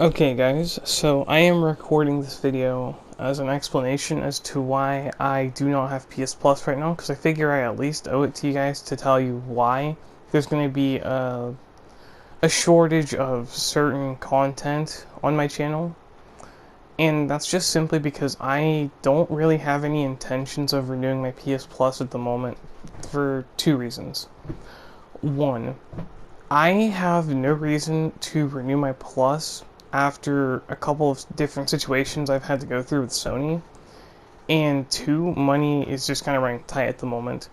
Okay guys, so I am recording this video as an explanation as to why I do not have PS Plus right now, because I figure I at least owe it to you guys to tell you why there's going to be a shortage of certain content on my channel. And that's just simply because I don't really have any intentions of renewing my PS Plus at the moment for two reasons. One, I have no reason to renew my Plus after a couple of different situations I've had to go through with Sony. And two, money is just kind of running tight at the moment.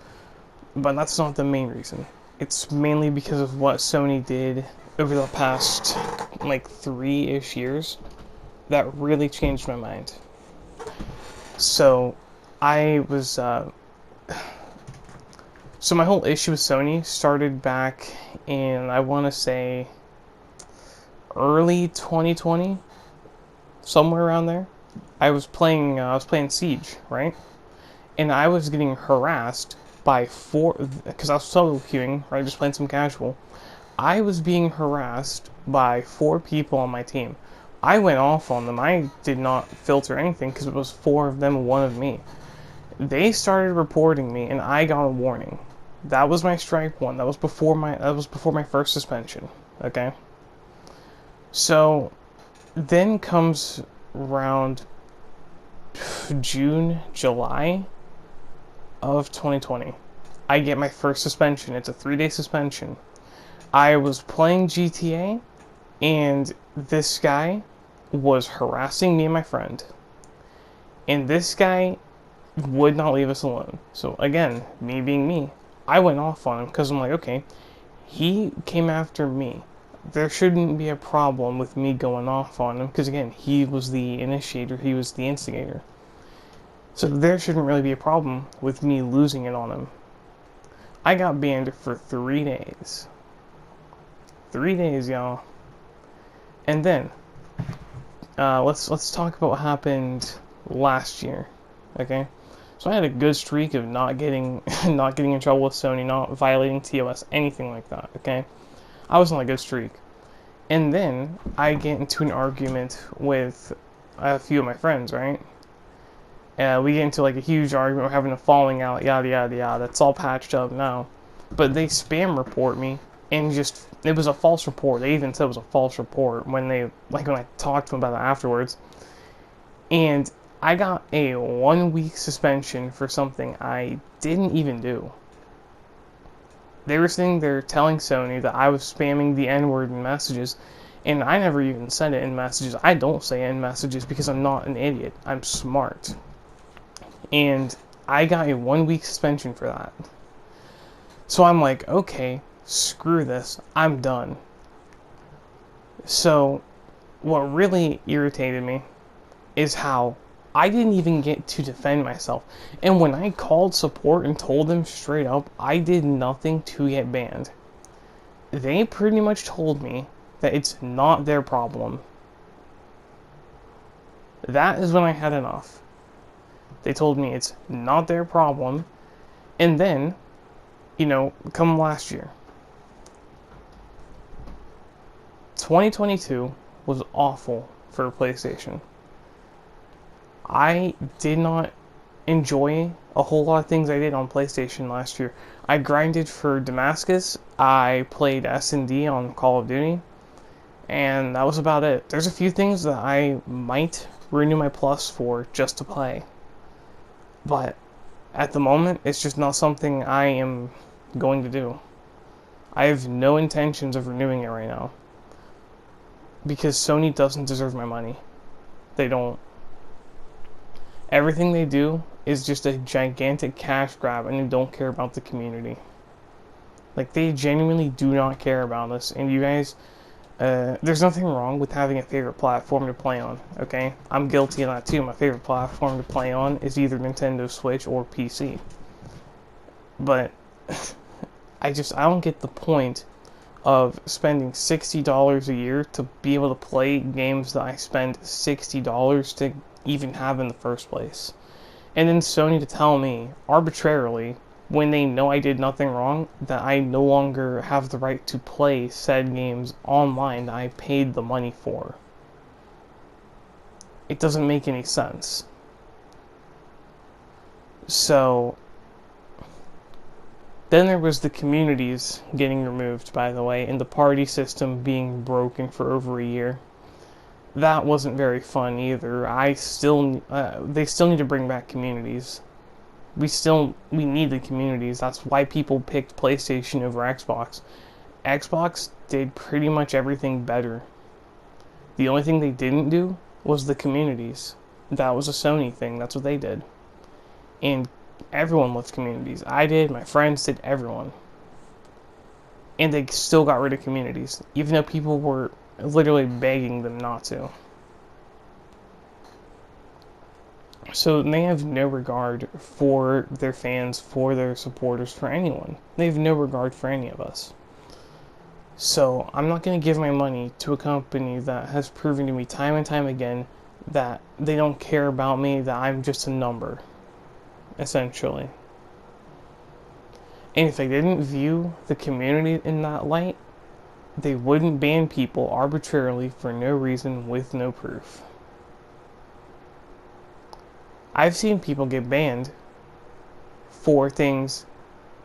But that's not the main reason. It's mainly because of what Sony did over the past, like, 3-ish years that really changed my mind. So, I was, So my whole issue with Sony started back in, I want to say, early 2020, somewhere around there. I was playing Siege, right? And I was getting harassed by because I was solo queuing, right? Just playing some casual. I was being harassed by 4 people on my team. I went off on them. I did not filter anything because it was 4 of them, 1 of me. They started reporting me, and I got a warning. That was my strike 1. That was before my first suspension. Okay. So then comes around June, July of 2020. I get my first suspension. It's a 3-day suspension. I was playing GTA, and this guy was harassing me and my friend. And this guy would not leave us alone. So again, me being me, I went off on him because I'm like, okay, he came after me. There shouldn't be a problem with me going off on him because again, he was the initiator, he was the instigator. So there shouldn't really be a problem with me losing it on him. I got banned for 3 days. 3 days, y'all. And then let's talk about what happened last year. Okay? So I had a good streak of not getting in trouble with Sony, not violating TOS, anything like that, okay? I was on a good streak. And then I get into an argument with a few of my friends, right? We get into like a huge argument, we're having a falling out, yada yada yada. It's all patched up now. But they spam report me, and it was a false report. They even said it was a false report when I talked to them about it afterwards. And I got a 1-week suspension for something I didn't even do. They were sitting there telling Sony that I was spamming the N-word in messages, and I never even said it in messages. I don't say it in messages because I'm not an idiot. I'm smart. And I got a 1-week suspension for that. So I'm like, okay, screw this. I'm done. So what really irritated me is how I didn't even get to defend myself. And when I called support and told them straight up I did nothing to get banned, they pretty much told me that it's not their problem. That is when I had enough. They told me it's not their problem. And then, come last year, 2022 was awful for PlayStation. I did not enjoy a whole lot of things I did on PlayStation last year. I grinded for Damascus, I played S&D on Call of Duty, and that was about it. There's a few things that I might renew my Plus for just to play. But at the moment, it's just not something I am going to do. I have no intentions of renewing it right now. Because Sony doesn't deserve my money. They don't. Everything they do is just a gigantic cash grab, and they don't care about the community. Like, they genuinely do not care about us, and you guys, there's nothing wrong with having a favorite platform to play on, okay? I'm guilty of that too. My favorite platform to play on is either Nintendo Switch or PC. But, I don't get the point of spending $60 a year to be able to play games that I spend $60 to even have in the first place. And then Sony to tell me, arbitrarily, when they know I did nothing wrong, that I no longer have the right to play said games online that I paid the money for. it doesn't make any sense. So then there was the communities getting removed, by the way, and the party system being broken for over a year. That wasn't very fun either. They still need to bring back communities. We need the communities. That's why people picked PlayStation over Xbox. Xbox did pretty much everything better. The only thing they didn't do was the communities. That was a Sony thing. That's what they did. And everyone loves communities. I did, my friends did, everyone. And they still got rid of communities, even though people were literally begging them not to. So they have no regard for their fans, for their supporters, for anyone. They have no regard for any of us. So I'm not going to give my money to a company that has proven to me time and time again that they don't care about me, that I'm just a number, essentially. And if they didn't view the community in that light, they wouldn't ban people arbitrarily for no reason with no proof. I've seen people get banned for things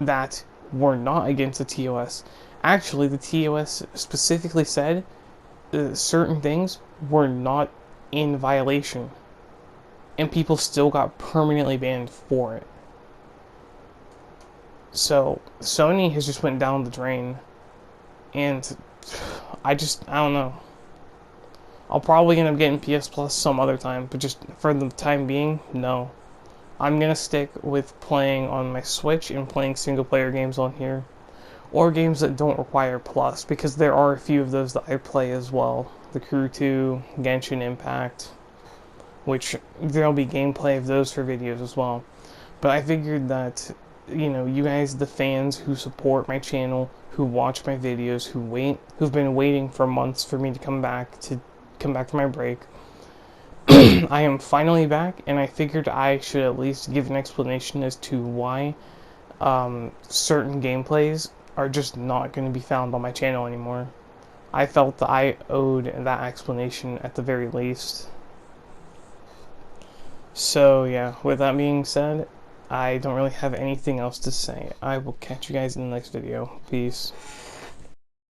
that were not against the TOS. Actually, the TOS specifically said certain things were not in violation, and people still got permanently banned for it. So Sony has just went down the drain, and I don't know. I'll probably end up getting PS Plus some other time, but just for the time being, no. I'm gonna stick with playing on my Switch and playing single player games on here, or games that don't require Plus, because there are a few of those that I play as well. The Crew 2, Genshin Impact, which there'll be gameplay of those for videos as well. But I figured that, you guys, the fans who support my channel, who watch my videos, who've been waiting for months for me to come back from my break, I am finally back, and I figured I should at least give an explanation as to why certain gameplays are just not going to be found on my channel anymore. I felt that I owed that explanation at the very least. So yeah, with that being said, I don't really have anything else to say. I will catch you guys in the next video. Peace.